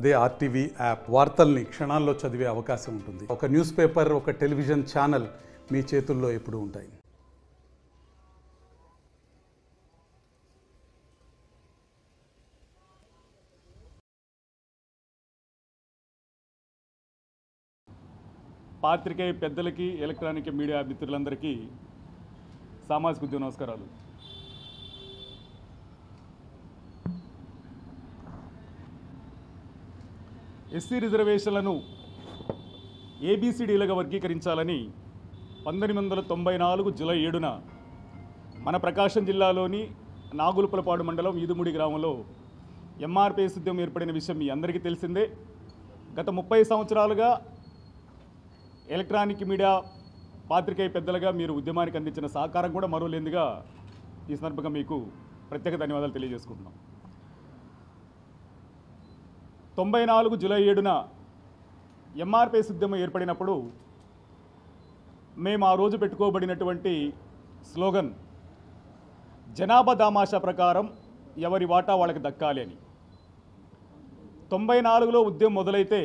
అదే RTV app వార్తల్ని క్షణాల్లో చదివే అవకాశం ఉంటుంది. ఒక న్యూస్ పేపర్, ఒక టెలివిజన్ ఛానల్ మీ చేతుల్లో ఎప్పుడూ ఉంటాయి. పాత్రికేయ పెద్దలకి, ఎలక్ట్రానిక్ మీడియా మిత్రులందరికీ సామాజిక ఉద్యమ నమస్కారాలు. ఎస్సీ రిజర్వేషన్లను ఏబిసిడీలుగా వర్గీకరించాలని 1994 జూలై 7న మన ప్రకాశం జిల్లాలోని నాగులుపులపాడు మండలం ఈదుముడి గ్రామంలో ఎంఆర్పిఎస్ ఉద్యమం ఏర్పడిన విషయం మీ అందరికీ తెలిసిందే. గత 30 సంవత్సరాలుగా ఎలక్ట్రానిక్ మీడియా పాత్రికేయ పెద్దలుగా మీరు ఉద్యమానికి అందించిన సహకారం కూడా మరోలేందుగా ఈ సందర్భంగా మీకు ప్రత్యేక ధన్యవాదాలు తెలియజేసుకుంటున్నాం. 94 జూలై 7న ఎంఆర్పిఎస్ ఉద్యమం ఏర్పడినప్పుడు మేము ఆ రోజు పెట్టుకోబడినటువంటి స్లోగన్ జనాభా దామాషా ప్రకారం ఎవరి వాటా వాళ్ళకి దక్కాలి అని. 94లో ఉద్యమం మొదలైతే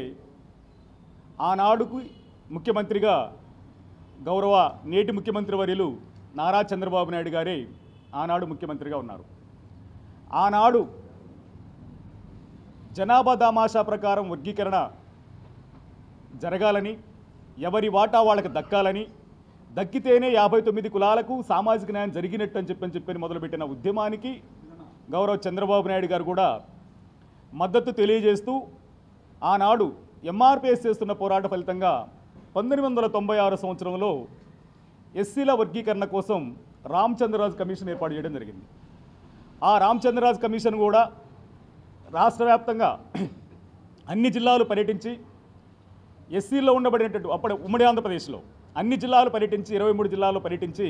ఆనాడుకు ముఖ్యమంత్రిగా గౌరవ నేటి ముఖ్యమంత్రి వర్యులు నారా చంద్రబాబు నాయుడు గారే ఆనాడు ముఖ్యమంత్రిగా ఉన్నారు. ఆనాడు జనాభా దామాషా ప్రకారం వర్గీకరణ జరగాలని, ఎవరి వాటా వాళ్ళకి దక్కాలని, దక్కితేనే 59 కులాలకు సామాజిక న్యాయం జరిగినట్టు అని చెప్పని మొదలుపెట్టిన ఉద్యమానికి గౌరవ చంద్రబాబు నాయుడు గారు కూడా మద్దతు తెలియజేస్తూ ఆనాడు ఎంఆర్పిఎస్ చేస్తున్న పోరాట ఫలితంగా 1996 సంవత్సరంలో ఎస్సీల వర్గీకరణ కోసం రామచంద్రరాజు కమిషన్ ఏర్పాటు చేయడం జరిగింది. ఆ రామచంద్రరాజు కమిషన్ కూడా రాష్ట్ర వ్యాప్తంగా అన్ని జిల్లాలు పర్యటించి ఎస్సీలో ఉండబడినట్టు అప్పుడు ఉమ్మడి ఆంధ్రప్రదేశ్లో అన్ని జిల్లాలు పర్యటించి 23 జిల్లాల్లో పర్యటించి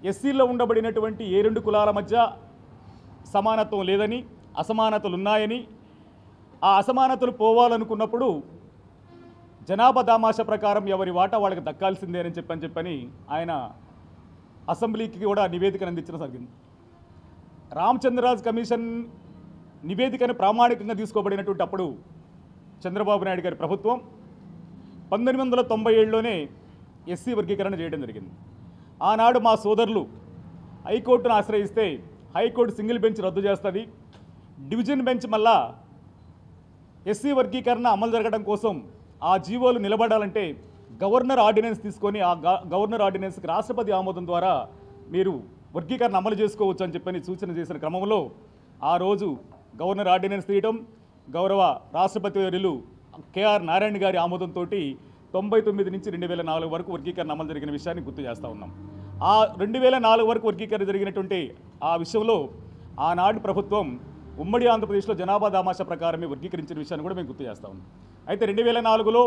ఎస్సీలో ఉండబడినటువంటి ఏ 2 కులాల మధ్య సమానత్వం లేదని, అసమానతలు ఉన్నాయని, ఆ అసమానతలు పోవాలనుకున్నప్పుడు జనాభా దామాషా ప్రకారం ఎవరి వాటా వాళ్ళకి దక్కాల్సిందే అని చెప్పని ఆయన అసెంబ్లీకి కూడా నివేదికను అందించడం జరిగింది. రామచంద్రరాజు కమిషన్ నివేదికను ప్రామాణికంగా తీసుకోబడినటువంటి అప్పుడు చంద్రబాబు నాయుడు గారి ప్రభుత్వం 1997లోనే ఎస్సీ వర్గీకరణ చేయడం జరిగింది. ఆనాడు మా సోదరులు హైకోర్టును ఆశ్రయిస్తే హైకోర్టు సింగిల్ బెంచ్ రద్దు చేస్తుంది, డివిజన్ బెంచ్ మళ్ళా ఎస్సీ వర్గీకరణ అమలు జరగడం కోసం ఆ జీవోలు నిలబడాలంటే గవర్నర్ ఆర్డినెన్స్ తీసుకొని ఆ గవర్నర్ ఆర్డినెన్స్కి రాష్ట్రపతి ఆమోదం ద్వారా మీరు వర్గీకరణ అమలు చేసుకోవచ్చు అని చెప్పని సూచన చేసిన క్రమంలో ఆ రోజు గవర్నర్ ఆర్డినెన్స్ తీయడం, గౌరవ రాష్ట్రపతి వర్యులు కేఆర్ నారాయణ గారి ఆమోదంతో 99 నుంచి 2004 వరకు వర్గీకరణ అమలు జరిగిన విషయాన్ని గుర్తు చేస్తూ ఉన్నాం. ఆ 2004 వరకు వర్గీకరణ జరిగినటువంటి ఆ విషయంలో ఆనాడు ప్రభుత్వం ఉమ్మడి ఆంధ్రప్రదేశ్లో జనాభా దామాషా ప్రకారమే వర్గీకరించిన విషయాన్ని కూడా మేము గుర్తు చేస్తూ ఉన్నాం. అయితే 2004లో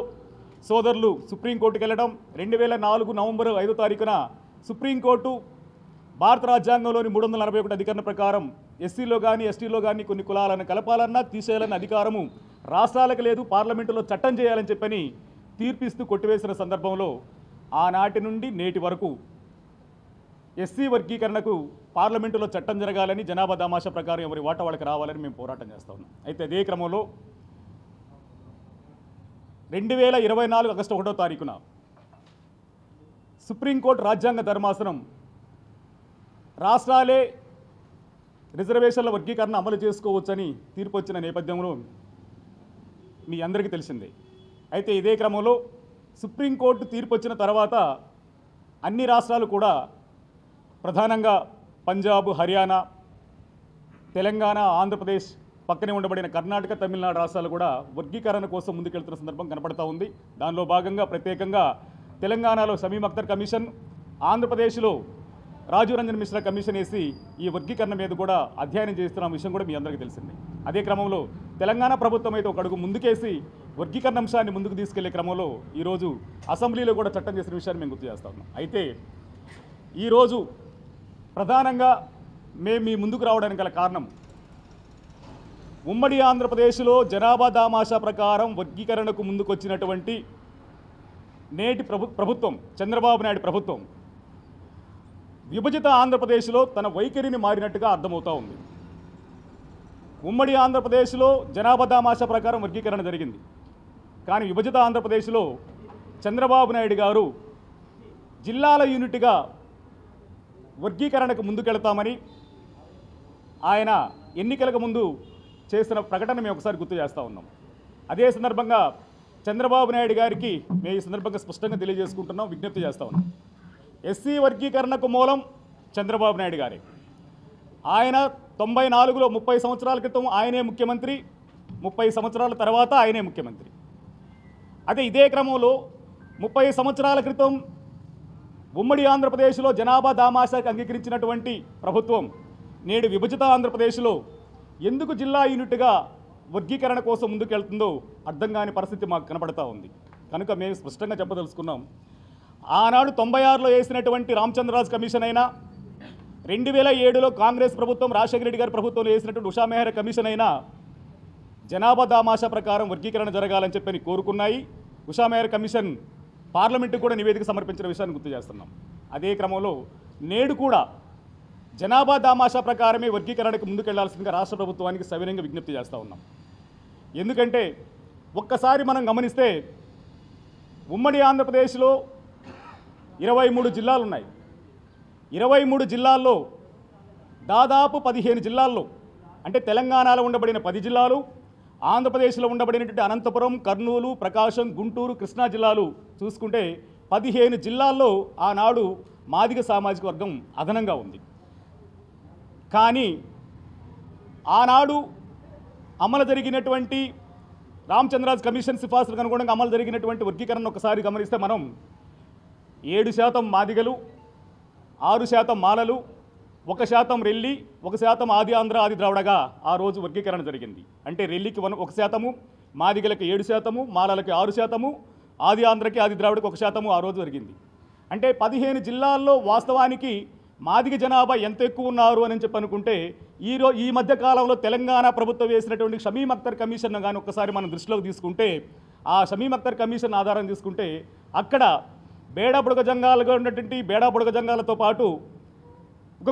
సోదరులు సుప్రీంకోర్టుకు వెళ్ళడం, 2004 నవంబర్ 5వ తారీఖున సుప్రీంకోర్టు భారత రాజ్యాంగంలోని 341 అధికరణ ప్రకారం ఎస్సీలో కానీ ఎస్టీలో కానీ కొన్ని కులాలను కలపాలన్నా తీసేయాలన్న అధికారము రాష్ట్రాలకు లేదు, పార్లమెంటులో చట్టం చేయాలని చెప్పని తీర్పిస్తూ కొట్టివేసిన సందర్భంలో ఆనాటి నుండి నేటి వరకు ఎస్సీ వర్గీకరణకు పార్లమెంటులో చట్టం జరగాలని, జనాభా దామాషా ప్రకారం ఎవరి వాటా వాళ్ళకి రావాలని మేము పోరాటం చేస్తూ ఉన్నాం. అయితే అదే క్రమంలో 2024 ఆగస్టు 1వ తారీఖున సుప్రీంకోర్టు రాజ్యాంగ ధర్మాసనం రాష్ట్రాలే రిజర్వేషన్ల వర్గీకరణ అమలు చేసుకోవచ్చని తీర్పు వచ్చిన నేపథ్యంలో మీ అందరికీ తెలిసిందే. అయితే ఇదే క్రమంలో సుప్రీంకోర్టు తీర్పు వచ్చిన తర్వాత అన్ని రాష్ట్రాలు కూడా ప్రధానంగా పంజాబ్, హర్యానా, తెలంగాణ, ఆంధ్రప్రదేశ్, పక్కనే ఉండబడిన కర్ణాటక, తమిళనాడు రాష్ట్రాలు కూడా వర్గీకరణ కోసం ముందుకెళ్తున్న సందర్భం కనపడతా ఉంది. దానిలో భాగంగా ప్రత్యేకంగా తెలంగాణలో షమీమ్ అఖ్తర్ కమిషన్, ఆంధ్రప్రదేశ్లో రాజీవ్ రంజన్ మిశ్రా కమిషన్ వేసి ఈ వర్గీకరణ మీద కూడా అధ్యయనం చేస్తున్న విషయం కూడా మీ అందరికీ తెలిసింది. అదే క్రమంలో తెలంగాణ ప్రభుత్వం అయితే ఒక అడుగు ముందుకేసి వర్గీకరణ అంశాన్ని ముందుకు తీసుకెళ్లే క్రమంలో ఈరోజు అసెంబ్లీలో కూడా చట్టం చేసిన విషయాన్ని మేము గుర్తు చేస్తా ఉన్నాం. అయితే ఈరోజు ప్రధానంగా మేము మీ ముందుకు రావడానికి గల కారణం ఉమ్మడి ఆంధ్రప్రదేశ్లో జనాభా దామాషా ప్రకారం వర్గీకరణకు ముందుకొచ్చినటువంటి నేటి ప్రభుత్వం చంద్రబాబు నాయుడు ప్రభుత్వం విభజిత ఆంధ్రప్రదేశ్లో తన వైఖరిని మారినట్టుగా అర్థమవుతూ ఉంది. ఉమ్మడి ఆంధ్రప్రదేశ్లో జనాభా దామాషా ప్రకారం వర్గీకరణ జరిగింది. కానీ విభజిత ఆంధ్రప్రదేశ్లో చంద్రబాబు నాయుడు గారు జిల్లాల యూనిట్గా వర్గీకరణకు ముందుకెళ్తామని ఆయన ఎన్నికలకు ముందు చేసిన ప్రకటన మేము ఒకసారి గుర్తు చేస్తూ ఉన్నాం. అదే సందర్భంగా చంద్రబాబు నాయుడు గారికి మేము ఈ సందర్భంగా స్పష్టంగా తెలియజేసుకుంటున్నాం, విజ్ఞప్తి చేస్తూ ఉన్నాం. ఎస్సీ వర్గీకరణకు మూలం చంద్రబాబు నాయుడు గారే. ఆయన 94లో 30 సంవత్సరాల క్రితం ఆయనే ముఖ్యమంత్రి, 30 సంవత్సరాల తర్వాత ఆయనే ముఖ్యమంత్రి. అదే ఇదే క్రమంలో 30 సంవత్సరాల క్రితం ఉమ్మడి ఆంధ్రప్రదేశ్లో జనాభా దామాషాకు అంగీకరించినటువంటి ప్రభుత్వం నేడు విభజిత ఆంధ్రప్రదేశ్లో ఎందుకు జిల్లా యూనిట్గా వర్గీకరణ కోసం ముందుకెళ్తుందో అర్థం కాని పరిస్థితి మాకు కనపడతా ఉంది. కనుక మేము స్పష్టంగా చెప్పదలుచుకున్నాం, ఆనాడు 96లో వేసినటువంటి రామచంద్రరాజు కమిషన్ అయినా, 2007లో కాంగ్రెస్ ప్రభుత్వం రాజశేఖర రెడ్డి గారి ప్రభుత్వంలో వేసినటువంటి ఉషా మెహ్రా కమిషన్ అయినా జనాభా దామాషా ప్రకారం వర్గీకరణ జరగాలని చెప్పని కోరుకున్నాయి. ఉషా మెహ్రా కమిషన్ పార్లమెంటుకు కూడా నివేదిక సమర్పించిన విషయాన్ని గుర్తు చేస్తున్నాం. అదే క్రమంలో నేడు కూడా జనాభా దామాషా ప్రకారమే వర్గీకరణకు ముందుకెళ్లాల్సిందిగా రాష్ట్ర ప్రభుత్వానికి సవినయంగా విజ్ఞప్తి చేస్తూ ఉన్నాం. ఎందుకంటే ఒక్కసారి మనం గమనిస్తే ఉమ్మడి ఆంధ్రప్రదేశ్లో 23 జిల్లాలు ఉన్నాయి. 23 జిల్లాల్లో దాదాపు 15 జిల్లాల్లో, అంటే తెలంగాణలో ఉండబడిన 10 జిల్లాలు, ఆంధ్రప్రదేశ్లో ఉండబడినటువంటి అనంతపురం, కర్నూలు, ప్రకాశం, గుంటూరు, కృష్ణా జిల్లాలు చూసుకుంటే 15 జిల్లాల్లో ఆనాడు మాదిగ సామాజిక వర్గం అదనంగా ఉంది. కానీ ఆనాడు అమలు జరిగినటువంటి రామచంద్రరాజు కమిషన్ సిఫార్సులకు అనుగుణంగా అమలు జరిగినటువంటి వర్గీకరణ ఒకసారి గమనిస్తే మనం 7% మాదిగలు, 6% మాలలు, 1% రెల్లి, 1% ఆది ఆంధ్ర ఆది ద్రావిడగా ఆ రోజు వర్గీకరణ జరిగింది. అంటే రెల్లికి 1%, మాదిగలకి 7%, మాలలకి 6%, ఆది ఆంధ్రకి ఆది ద్రావిడకి 1% ఆ రోజు జరిగింది. అంటే 15 జిల్లాల్లో వాస్తవానికి మాదిగ జనాభా ఎంత ఎక్కువ ఉన్నారు అని చెప్పి అనుకుంటే ఈ మధ్య కాలంలో తెలంగాణ ప్రభుత్వం వేసినటువంటి షమీమ్ అఖ్తర్ కమిషన్ కానీ ఒక్కసారి మనం దృష్టిలోకి తీసుకుంటే, ఆ షమీమ్ అఖ్తర్ కమిషన్ ఆధారం తీసుకుంటే అక్కడ బేడా బుడగ జంగాలుగా ఉన్నటువంటి బేడా బుడగ జంగాలతో పాటు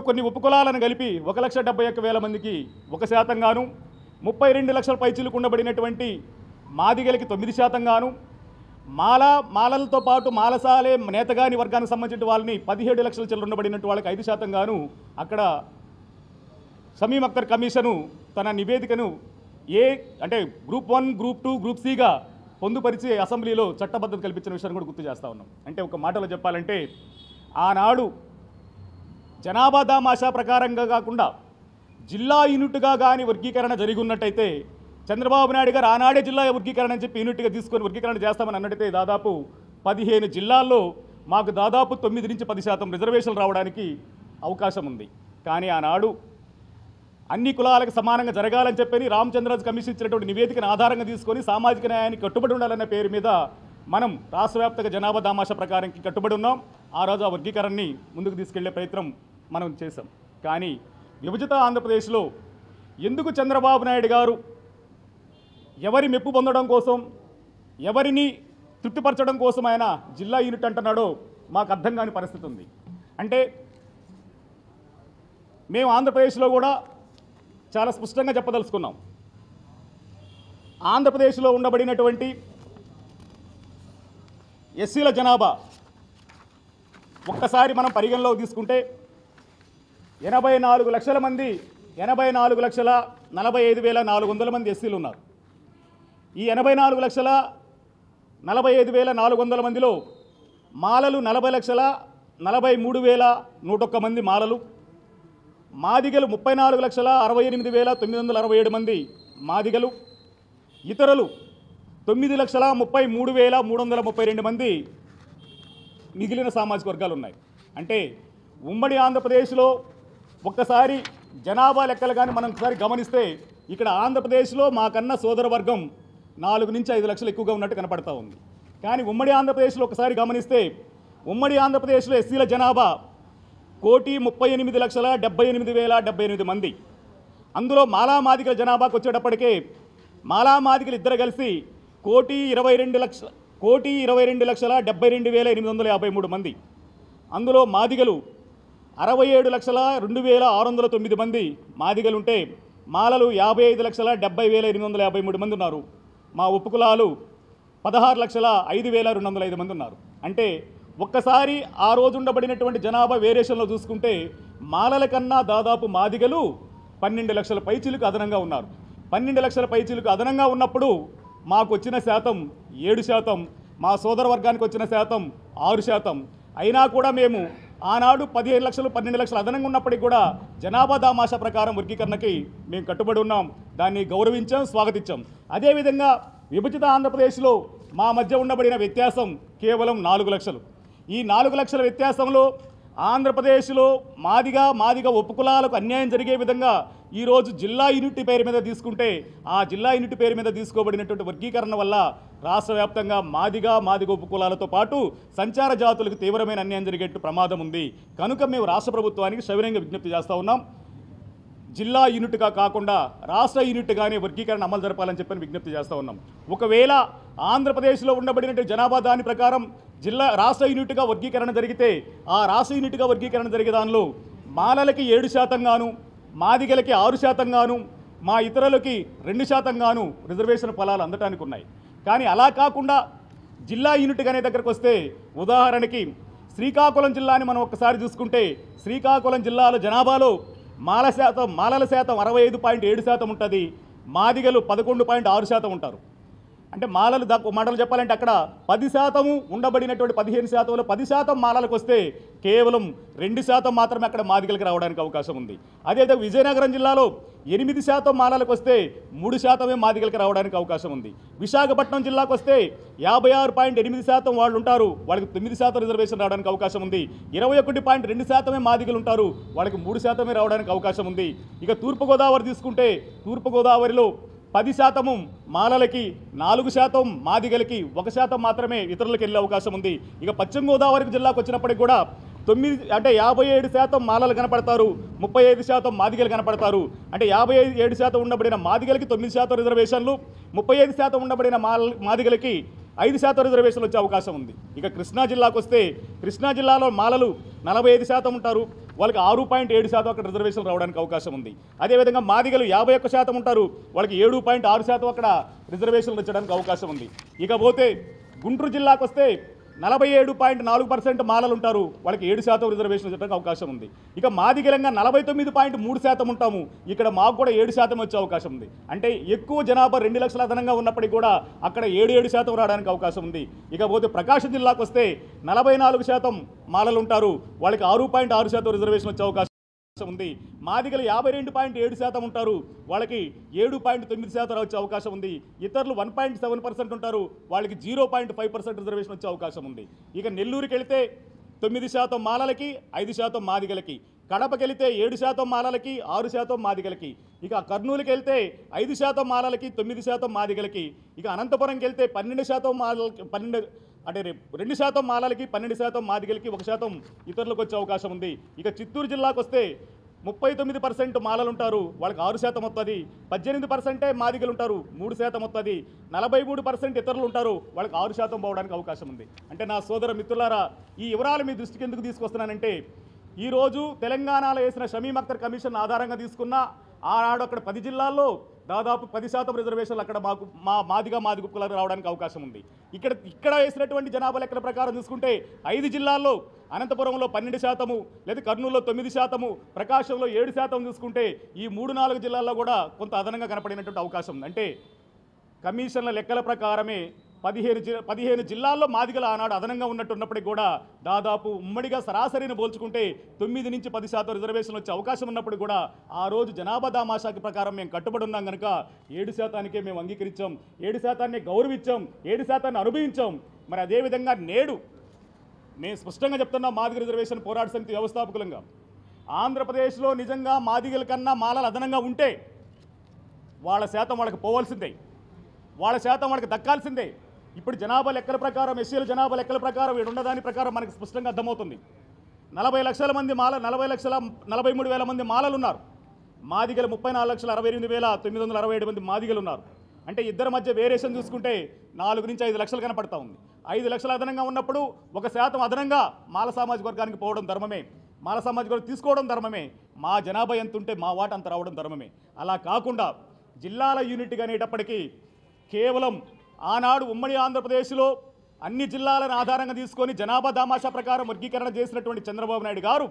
కొన్ని ఉపకులాలను కలిపి 1,71,000 మందికి 1% గాను, 32 లక్షల పైచీలకు ఉండబడినటువంటి మాదిగలకి 9% గాను, మాలలతో పాటు మాలసాలే నేతగాని వర్గానికి సంబంధించిన వాళ్ళని 17 లక్షల చిల్లర ఉండబడినట్టు వాళ్ళకి 5% గాను అక్కడ షమీమ్ అఖ్తర్ కమిషను తన నివేదికను అంటే గ్రూప్ 1, గ్రూప్ 2, గ్రూప్ సిగా పొందుపరిచి అసెంబ్లీలో చట్టబద్ధత కల్పించిన విషయాన్ని కూడా గుర్తు చేస్తూ ఉన్నాం. అంటే ఒక మాటలో చెప్పాలంటే ఆనాడు జనాభా దామాషా ప్రకారంగా కాకుండా జిల్లా యూనిట్గా కానీ వర్గీకరణ జరిగి ఉన్నట్టయితే చంద్రబాబు నాయుడు గారు ఆనాడే జిల్లా వర్గీకరణ అని చెప్పి యూనిట్గా తీసుకొని వర్గీకరణ చేస్తామని అన్నట్టయితే దాదాపు 15 జిల్లాల్లో మాకు దాదాపు 9 నుంచి 10% రిజర్వేషన్లు రావడానికి అవకాశం ఉంది. కానీ ఆనాడు అన్ని కులాలకు సమానంగా జరగాలని చెప్పని రామచంద్రరాజు కమిషన్ ఇచ్చినటువంటి నివేదికను ఆధారంగా తీసుకొని సామాజిక న్యాయానికి కట్టుబడి ఉండాలన్న పేరు మీద మనం రాష్ట్ర వ్యాప్తంగా జనాభా దామాషా ప్రకారంకి కట్టుబడి ఉన్నాం. ఆ రోజు ఆ వర్గీకరణని ముందుకు తీసుకెళ్లే ప్రయత్నం మనం చేశాం. కానీ విభజిత ఆంధ్రప్రదేశ్లో ఎందుకు చంద్రబాబు నాయుడు గారు ఎవరి మెప్పు పొందడం కోసం, ఎవరిని తృప్తిపరచడం కోసం ఆయన జిల్లా యూనిట్ అంటున్నాడో మాకు అర్థం కాని పరిస్థితి ఉంది. అంటే మేము ఆంధ్రప్రదేశ్లో కూడా చాలా స్పష్టంగా చెప్పదలుచుకున్నాం. ఆంధ్రప్రదేశ్లో ఉండబడినటువంటి ఎస్సీల జనాభా ఒక్కసారి మనం పరిగణలోకి తీసుకుంటే 84 లక్షల మంది, 84,45,400 మంది ఎస్సీలు ఉన్నారు. ఈ 84,45,400 మందిలో మాలలు 40,43,101 మంది మాలలు, మాదిగలు 34,68,967 మంది మాదిగలు, ఇతరులు 9,33,332 మంది మిగిలిన సామాజిక వర్గాలు ఉన్నాయి. అంటే ఉమ్మడి ఆంధ్రప్రదేశ్లో ఒక్కసారి జనాభా లెక్కలు కానీ మనం ఒకసారి గమనిస్తే ఇక్కడ ఆంధ్రప్రదేశ్లో మాకన్నా సోదర వర్గం 4 నుంచి 5 లక్షలు ఎక్కువగా ఉన్నట్టు కనపడతా ఉంది. కానీ ఉమ్మడి ఆంధ్రప్రదేశ్లో ఒకసారి గమనిస్తే ఉమ్మడి ఆంధ్రప్రదేశ్లో ఎస్సీల జనాభా 1,38,78,078 మంది. అందులో మాలామాదిగల జనాభాకు వచ్చేటప్పటికే మాలామాదిగలు ఇద్దరు కలిసి 1,22,72,853 మంది. అందులో మాదిగలు 67,02,609 మంది మాదిగలుంటే మాలలు 55,70,853 మంది ఉన్నారు. మా ఉపకులాలు 16,05,205 మంది ఉన్నారు. అంటే ఒక్కసారి ఆ రోజు ఉండబడినటువంటి జనాభా వేరియేషన్లో చూసుకుంటే మాలల కన్నా దాదాపు మాదిగలు 12 లక్షల పైచీలకు అదనంగా ఉన్నారు. 12 లక్షల పైచీలకు అదనంగా ఉన్నప్పుడు మాకు వచ్చిన శాతం 7%, మా సోదర వర్గానికి వచ్చిన శాతం 6%. అయినా కూడా మేము ఆనాడు 15 లక్షలు 12 లక్షలు అదనంగా ఉన్నప్పటికీ కూడా జనాభా దామాషా ప్రకారం వర్గీకరణకి మేము కట్టుబడి ఉన్నాం. దాన్ని గౌరవించాం, స్వాగతించాం. అదేవిధంగా విభజిత ఆంధ్రప్రదేశ్లో మా మధ్య ఉండబడిన వ్యత్యాసం కేవలం 4 లక్షలు. ఈ 4 లక్షల వ్యత్యాసంలో ఆంధ్రప్రదేశ్లో మాదిగ ఉపకులాలకు అన్యాయం జరిగే విధంగా ఈరోజు జిల్లా యూనిట్ పేరు మీద తీసుకుంటే ఆ జిల్లా యూనిట్ పేరు మీద తీసుకోబడినటువంటి వర్గీకరణ వల్ల రాష్ట్ర వ్యాప్తంగా మాదిగ ఉపకులాలతో పాటు సంచార జాతులకు తీవ్రమైన అన్యాయం జరిగేట్టు ప్రమాదం ఉంది. కనుక మేము రాష్ట్ర ప్రభుత్వానికి సవినయంగా విజ్ఞప్తి చేస్తూ ఉన్నాం. జిల్లా యూనిట్గా కాకుండా రాష్ట్ర యూనిట్గానే వర్గీకరణ అమలు జరపాలని చెప్పని విజ్ఞప్తి చేస్తూ ఉన్నాం. ఒకవేళ ఆంధ్రప్రదేశ్లో ఉండబడినటువంటి జనాభా దాని ప్రకారం రాష్ట్ర యూనిట్గా వర్గీకరణ జరిగితే ఆ రాష్ట్ర యూనిట్గా వర్గీకరణ జరిగే దానిలో మాలలకి 7% గాను, మాదిగలకి 6% గాను, మా ఇతరులకి 2% గాను రిజర్వేషన్ ఫలాలు అందటానికి ఉన్నాయి. కానీ అలా కాకుండా జిల్లా యూనిట్గా అనే దగ్గరకు వస్తే ఉదాహరణకి శ్రీకాకుళం జిల్లాని మనం ఒక్కసారి చూసుకుంటే శ్రీకాకుళం జిల్లాలో జనాభాలో మాలల శాతం 65.7% ఉంటుంది. మాదిగలు 11.6% ఉంటారు. అంటే మాలలు మాటలు చెప్పాలంటే అక్కడ 10% ఉండబడినటువంటి 15%లో 10% మాలలకు వస్తే కేవలం 2% మాత్రమే అక్కడ మాదిగలకు రావడానికి అవకాశం ఉంది. అదేవిధంగా విజయనగరం జిల్లాలో 8% మాలలకు వస్తే 3% మాదిగలకు రావడానికి అవకాశం ఉంది. విశాఖపట్నం జిల్లాకు వస్తే 56.8% వాళ్ళు ఉంటారు, వాళ్ళకి 9% రిజర్వేషన్ రావడానికి అవకాశం ఉంది. 21.2% మాదిగలు ఉంటారు, వాళ్ళకి 3% రావడానికి అవకాశం ఉంది. ఇక తూర్పుగోదావరి తీసుకుంటే తూర్పుగోదావరిలో 10% మాలలకి, 4% మాదిగలకి, 1% మాత్రమే ఇతరులకు వెళ్ళే అవకాశం ఉంది. ఇక పశ్చిమ గోదావరి జిల్లాకు వచ్చినప్పటికి కూడా 57% మాలలు కనపడతారు, 35% మాదిగలు కనపడతారు. అంటే 57% ఉండబడిన మాదిగలకి 9% రిజర్వేషన్లు, 35% ఉండబడిన మాదిగలకి 5% రిజర్వేషన్లు వచ్చే అవకాశం ఉంది. ఇక కృష్ణా జిల్లాకు వస్తే కృష్ణా జిల్లాలో మాలలు 45% ఉంటారు, వాళ్ళకి 6.7% అక్కడ రిజర్వేషన్లు రావడానికి అవకాశం ఉంది. అదేవిధంగా మాదిగలు 51% ఉంటారు, వాళ్ళకి 7.6% అక్కడ రిజర్వేషన్లు వచ్చడానికి అవకాశం ఉంది. ఇకపోతే గుంటూరు జిల్లాకు వస్తే 47.4% మాలలు ఉంటారు, వాళ్ళకి 7% రిజర్వేషన్ వచ్చేటానికి అవకాశం ఉంది. ఇక మాదిగలంగా 49.3% ఉంటాము, ఇక్కడ మాకు కూడా 7% వచ్చే అవకాశం ఉంది. అంటే ఎక్కువ జనాభా 2 లక్షల అదనంగా ఉన్నప్పటికీ కూడా అక్కడ 7% రావడానికి అవకాశం ఉంది. ఇకపోతే ప్రకాశం జిల్లాకు వస్తే 44% మాలలు ఉంటారు, వాళ్ళకి 6.6% రిజర్వేషన్ వచ్చే అవకాశం ఉంది. మాదిగలు 52.7% ఉంటారు, వాళ్ళకి 7.9% వచ్చే అవకాశం ఉంది. ఇతరులు 1.7% ఉంటారు, వాళ్ళకి 0.5% రిజర్వేషన్ వచ్చే అవకాశం ఉంది. ఇక నెల్లూరుకి వెళితే 9% మాలలకి, 5% మాదిగలకి. కడపకి వెళితే 7% మాలలకి, 6% మాదిగలకి. ఇక కర్నూలుకి వెళ్తే 5% మాలలకి, 9% మాదిగలకి. ఇక అనంతపురంకి వెళ్తే 12% మాలలకి, 2% మాలలకి, 12% మాదిగలకి, 1% ఇతరులకు వచ్చే అవకాశం ఉంది. ఇక చిత్తూరు జిల్లాకు వస్తే 39% మాలలు ఉంటారు, వాళ్ళకి 6% వస్తుంది. 18% మాదిగలు ఉంటారు, 3% వస్తుంది. 43% ఇతరులు ఉంటారు, వాళ్ళకి 6% పోవడానికి అవకాశం ఉంది. అంటే నా సోదర మిత్రులారా, ఈ వివరాలు మీ దృష్టికి ఎందుకు తీసుకొస్తున్నానంటే ఈరోజు తెలంగాణలో వేసిన షమీమ్ అఖ్తర్ కమిషన్ ఆధారంగా తీసుకున్న ఆనాడు అక్కడ 10 జిల్లాల్లో దాదాపు 10% రిజర్వేషన్లు అక్కడ మాదిగ కులాలకు రావడానికి అవకాశం ఉంది. ఇక్కడ వేసినటువంటి జనాభా లెక్కల ప్రకారం చూసుకుంటే 5 జిల్లాల్లో అనంతపురంలో 12%, లేదా కర్నూలులో 9%, ప్రకాశంలో 7% చూసుకుంటే ఈ 3-4 జిల్లాల్లో కూడా కొంత అదనంగా కనపడినటువంటి అవకాశం ఉంది. అంటే కమిషన్ల లెక్కల ప్రకారమే 15 జిల్లాల్లో మాదిగల ఆనాడు అదనంగా ఉన్నప్పటికీ కూడా దాదాపు ఉమ్మడిగా సరాసరిని పోల్చుకుంటే 9-10% రిజర్వేషన్ వచ్చే అవకాశం ఉన్నప్పుడు కూడా ఆ రోజు జనాభా దామాషాకి ప్రకారం మేము కట్టుబడి ఉన్నాం కనుక 7%కే మేము అంగీకరించాం, 7%నే గౌరవించాం, 7%ని అనుభవించాం. మరి అదేవిధంగా నేడు మేము స్పష్టంగా చెప్తున్నాం, మాదిగ రిజర్వేషన్ పోరాట సమితి వ్యవస్థాపకులంగా ఆంధ్రప్రదేశ్లో నిజంగా మాదిగల కన్నా మాలలు అదనంగా ఉంటే వాళ్ళ శాతం వాళ్ళకి పోవాల్సిందే, వాళ్ళ శాతం వాళ్ళకి దక్కాల్సిందే. ఇప్పుడు జనాభా లెక్కల ప్రకారం, ఎస్సీల జనాభా లెక్కల ప్రకారం, ఇక్కడ ఉన్నదాని ప్రకారం మనకి స్పష్టంగా అర్థమవుతుంది. 40 లక్షల మంది 43,000 మంది మాలలు ఉన్నారు. మాదిగలు 34,68,967 మంది మాదిగలు ఉన్నారు. అంటే ఇద్దరి మధ్య వేరియేషన్ చూసుకుంటే 4 నుంచి 5 లక్షలు కనపడతా ఉంది. 5 లక్షల అదనంగా ఉన్నప్పుడు 1% అదనంగా మాల సామాజిక వర్గానికి పోవడం ధర్మమే. మాల సామాజిక వర్గం తీసుకోవడం ధర్మమే, మా జనాభా ఎంత ఉంటే మా వాట అంత రావడం ధర్మమే. అలా కాకుండా జిల్లాల యూనిట్ అనేటప్పటికీ కేవలం ఆనాడు ఉమ్మడి ఆంధ్రప్రదేశ్లో అన్ని జిల్లాలను ఆధారంగా తీసుకొని జనాభా దామాషా ప్రకారం వర్గీకరణ చేసినటువంటి చంద్రబాబు నాయుడు గారు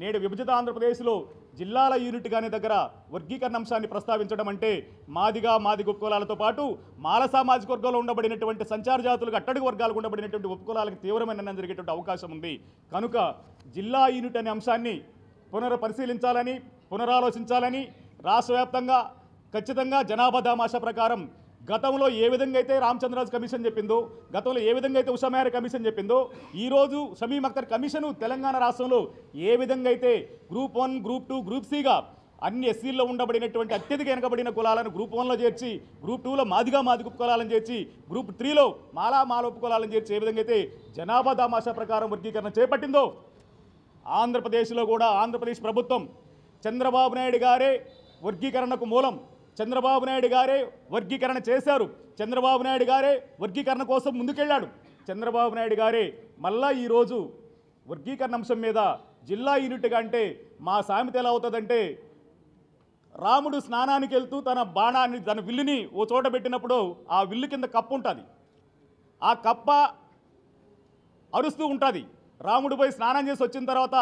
నేడు విభజిత ఆంధ్రప్రదేశ్లో జిల్లాల యూనిట్ గానే దగ్గర వర్గీకరణ అంశాన్ని ప్రస్తావించడం అంటే మాదిగ ఉపకులాలతో పాటు మాల సామాజిక వర్గంలో ఉండబడినటువంటి సంచార జాతులకు అట్టడుగు వర్గాలకు ఉండబడినటువంటి ఉపకులాలకు తీవ్రమైన నష్టం జరిగేటువంటి అవకాశం ఉంది. కనుక జిల్లా యూనిట్ అనే అంశాన్ని పునర్పరిశీలించాలని, పునరాలోచించాలని రాష్ట్ర వ్యాప్తంగా ఖచ్చితంగా జనాభా దామాషా ప్రకారం గతంలో ఏ విధంగా అయితే రామచంద్రరాజు కమిషన్ చెప్పిందో, గతంలో ఏ విధంగా అయితే ఉషా మేయర్ కమిషన్ చెప్పిందో, ఈరోజు షమీమ్ అఖ్తర్ కమిషను తెలంగాణ రాష్ట్రంలో ఏ విధంగా అయితే గ్రూప్ 1, గ్రూప్ 2, గ్రూప్ సిగా అన్ని ఎస్సీల్లో ఉండబడినటువంటి అత్యధిక వెనకబడిన కులాలను గ్రూప్ 1లో చేర్చి, గ్రూప్ 2లో మాదిగ ఉపకులాలను చేర్చి, గ్రూప్ 3లో మాల ఉపకులాలను చేర్చి ఏ విధంగా అయితే జనాభా దామాషా ప్రకారం వర్గీకరణ చేపట్టిందో ఆంధ్రప్రదేశ్లో కూడా ఆంధ్రప్రదేశ్ ప్రభుత్వం చంద్రబాబు నాయుడు గారే వర్గీకరణకు మూలం, చంద్రబాబు నాయుడు గారే వర్గీకరణ చేశారు, చంద్రబాబు నాయుడు గారే వర్గీకరణ కోసం ముందుకెళ్ళాడు, చంద్రబాబు నాయుడు గారే మళ్ళా ఈరోజు వర్గీకరణ అంశం మీద జిల్లా యూనిట్గా అంటే మా సామెత ఎలా అవుతుందంటే రాముడు స్నానానికి వెళ్తూ తన బాణాన్ని తన విల్లుని ఓ చోట పెట్టినప్పుడు ఆ విల్లు కింద కప్ప ఉంటుంది, ఆ కప్ప అరుస్తూ ఉంటుంది. రాముడు పోయి స్నానం చేసి వచ్చిన తర్వాత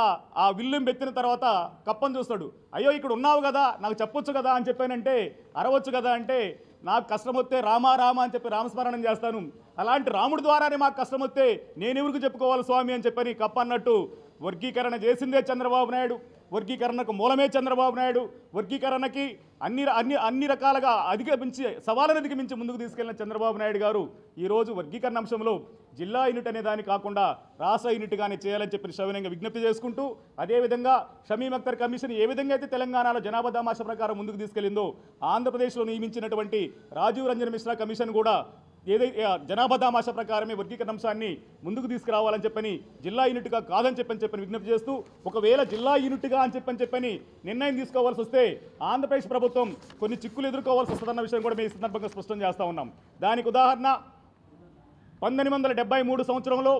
ఆ విల్లుని పెట్టిన తర్వాత కప్పని చూస్తాడు, అయ్యో ఇక్కడ ఉన్నావు కదా నాకు చెప్పొచ్చు కదా అని చెప్పానంటే, అరవచ్చు కదా అంటే నాకు కష్టం వస్తే రామా అని చెప్పి రామస్మరణం చేస్తాను, అలాంటి రాముడి ద్వారానే మాకు కష్టం వస్తే నేను ఎవరికి చెప్పుకోవాలి స్వామి అని చెప్పని కప్ప అన్నట్టు వర్గీకరణ చేసిందే చంద్రబాబు నాయుడు, వర్గీకరణకు మూలమే చంద్రబాబు నాయుడు, వర్గీకరణకి అన్ని రకాలుగా సవాళ్ళను అధిగమించి ముందుకు తీసుకెళ్లిన చంద్రబాబు నాయుడు గారు ఈరోజు వర్గీకరణ అంశంలో జిల్లా యూనిట్ అనే దాన్ని కాకుండా రాష్ట్ర యూనిట్గానే చేయాలని చెప్పి సవినయంగా విజ్ఞప్తి చేసుకుంటూ, అదేవిధంగా షమీమ్ అఖ్తర్ కమిషన్ ఏ విధంగా అయితే తెలంగాణలో జనాభా దామాషా ప్రకారం ముందుకు తీసుకెళ్లిందో ఆంధ్రప్రదేశ్లో నియమించినటువంటి రాజీవ్ రంజన్ మిశ్రా కమిషన్ కూడా ఏదైతే జనాభా దామాషా ప్రకారమే వర్గీకరణ అంశాన్ని ముందుకు తీసుకురావాలని చెప్పని జిల్లా యూనిట్గా కాదని చెప్పని విజ్ఞప్తి చేస్తూ, ఒకవేళ జిల్లా యూనిట్గా అని చెప్పని నిర్ణయం తీసుకోవాల్సి వస్తే ఆంధ్రప్రదేశ్ ప్రభుత్వం కొన్ని చిక్కులు ఎదుర్కోవాల్సి వస్తుందన్న విషయం కూడా మేము ఈ సందర్భంగా స్పష్టం చేస్తూ ఉన్నాం. దానికి ఉదాహరణ 1973 సంవత్సరంలో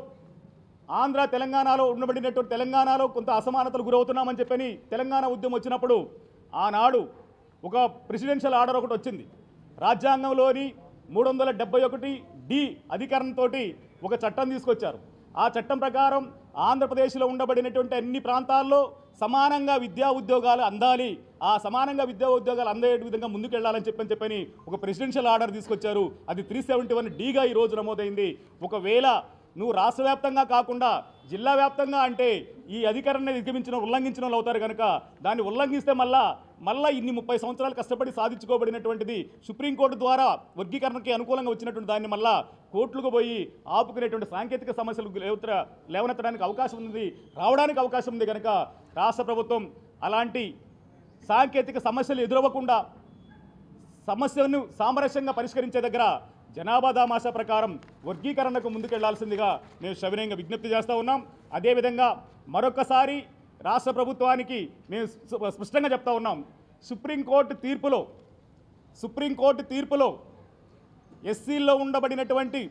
ఆంధ్ర తెలంగాణలో ఉండబడినటువంటి తెలంగాణలో కొంత అసమానతలు గురవుతున్నామని చెప్పని తెలంగాణ ఉద్యమం వచ్చినప్పుడు ఆనాడు ఒక ప్రెసిడెన్షియల్ ఆర్డర్ ఒకటి వచ్చింది. రాజ్యాంగంలోని 371D అధికరణంతో ఒక చట్టం తీసుకొచ్చారు. ఆ చట్టం ప్రకారం ఆంధ్రప్రదేశ్లో ఉండబడినటువంటి అన్ని ప్రాంతాల్లో సమానంగా విద్యా ఉద్యోగాలు అందాలి, ఆ సమానంగా విద్యా ఉద్యోగాలు అందే విధంగా ముందుకెళ్లాలని చెప్పని ఒక ప్రెసిడెన్షియల్ ఆర్డర్ తీసుకొచ్చారు. అది 371Dగా ఈరోజు నమోదైంది. ఒకవేళ నువ్వు రాష్ట్ర వ్యాప్తంగా కాకుండా జిల్లా వ్యాప్తంగా అంటే ఈ అధికారాన్ని ఉల్లంఘించిన వాళ్ళు అవుతారు కనుక దాన్ని ఉల్లంఘిస్తే మళ్ళా ఇన్ని 30 సంవత్సరాలు కష్టపడి సాధించుకోబడినటువంటిది సుప్రీంకోర్టు ద్వారా వర్గీకరణకి అనుకూలంగా వచ్చినటువంటి దాన్ని మళ్ళా కోర్టులకు పోయి ఆపుకునేటువంటి సాంకేతిక సమస్యలు లేవనెత్తడానికి అవకాశం ఉంది, రావడానికి అవకాశం ఉంది. కనుక రాష్ట్ర ప్రభుత్వం అలాంటి సాంకేతిక సమస్యలు ఎదురవ్వకుండా సమస్యలను సామరస్యంగా పరిష్కరించే దగ్గర జనాభా దామాషా ప్రకారం వర్గీకరణకు ముందుకెళ్లాల్సిందిగా మేము సవినయంగా విజ్ఞప్తి చేస్తూ ఉన్నాం. అదేవిధంగా మరొకసారి రాష్ట్ర ప్రభుత్వానికి మేము స్పష్టంగా చెప్తా ఉన్నాం, సుప్రీంకోర్టు తీర్పులో ఎస్సీల్లో ఉండబడినటువంటి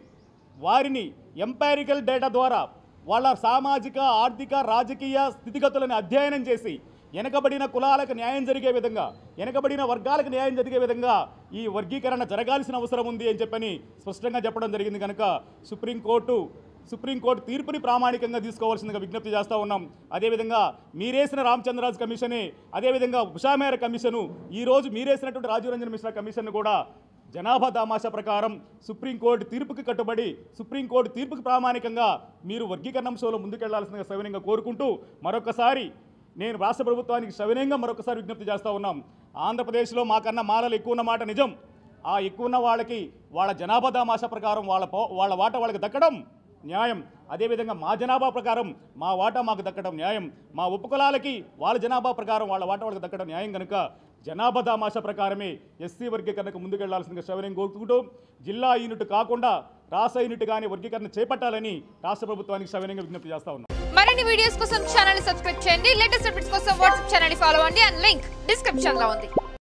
వారిని ఎంపైరికల్ డేటా ద్వారా వాళ్ళ సామాజిక, ఆర్థిక, రాజకీయ స్థితిగతులను అధ్యయనం చేసి వెనకబడిన కులాలకు న్యాయం జరిగే విధంగా, వెనకబడిన వర్గాలకు న్యాయం జరిగే విధంగా ఈ వర్గీకరణ జరగాల్సిన అవసరం ఉంది అని చెప్పని స్పష్టంగా చెప్పడం జరిగింది. కనుక సుప్రీంకోర్టు తీర్పుని ప్రామాణికంగా తీసుకోవాల్సిందిగా విజ్ఞప్తి చేస్తూ ఉన్నాం. అదేవిధంగా మీరేసిన రామచంద్రరాజు కమిషనే, అదేవిధంగా ఉషా మేయర్ కమిషను, ఈరోజు మీరేసినటువంటి రాజీవ్ రంజన్ మిశ్రా కమిషన్ కూడా జనాభా దామాషా ప్రకారం సుప్రీంకోర్టు తీర్పుకి కట్టుబడి సుప్రీంకోర్టు తీర్పుకి ప్రామాణికంగా మీరు వర్గీకరణ అంశంలో ముందుకెళ్లాల్సిందిగా సవినయంగా కోరుకుంటూ మరొకసారి నేను రాష్ట్ర ప్రభుత్వానికి సవినయంగా మరొకసారి విజ్ఞప్తి చేస్తూ ఉన్నాం. ఆంధ్రప్రదేశ్లో మాకన్నా మాలలు ఎక్కువ ఉన్న మాట నిజం. ఆ ఎక్కువ ఉన్న వాళ్ళకి వాళ్ళ జనాభా దామాషా ప్రకారం వాళ్ళ వాటా వాళ్ళకి దక్కడం న్యాయం. అదేవిధంగా మా జనాభా ప్రకారం మా వాటా మాకు దక్కడం న్యాయం. మా ఉపకులాలకి వాళ్ళ జనాభా ప్రకారం వాళ్ళ వాటా వాళ్ళకి దక్కడం న్యాయం. కనుక జనాభా దామాషా ప్రకారమే ఎస్సీ వర్గీకరణకు ముందుకెళ్లాల్సిందిగా సవినయం కోరుకుంటూ జిల్లా యూనిట్ కాకుండా రాష్ట్ర యూనిట్ కానీ వర్గీకరణ చేపట్టాలని రాష్ట్ర ప్రభుత్వానికి సవినయంగా విజ్ఞప్తి చేస్తా ఉన్నాం. మరిన్ని వీడియోస్ కోసం ఛానల్ ని సబ్స్క్రైబ్ చేయండి. లేటెస్ట్ అప్డేట్స్ కోసం వాట్సాప్ ఛానల్ ని ఫాలో అవ్వండి. అండ్ లింక్ డిస్క్రిప్షన్ లో ఉంది.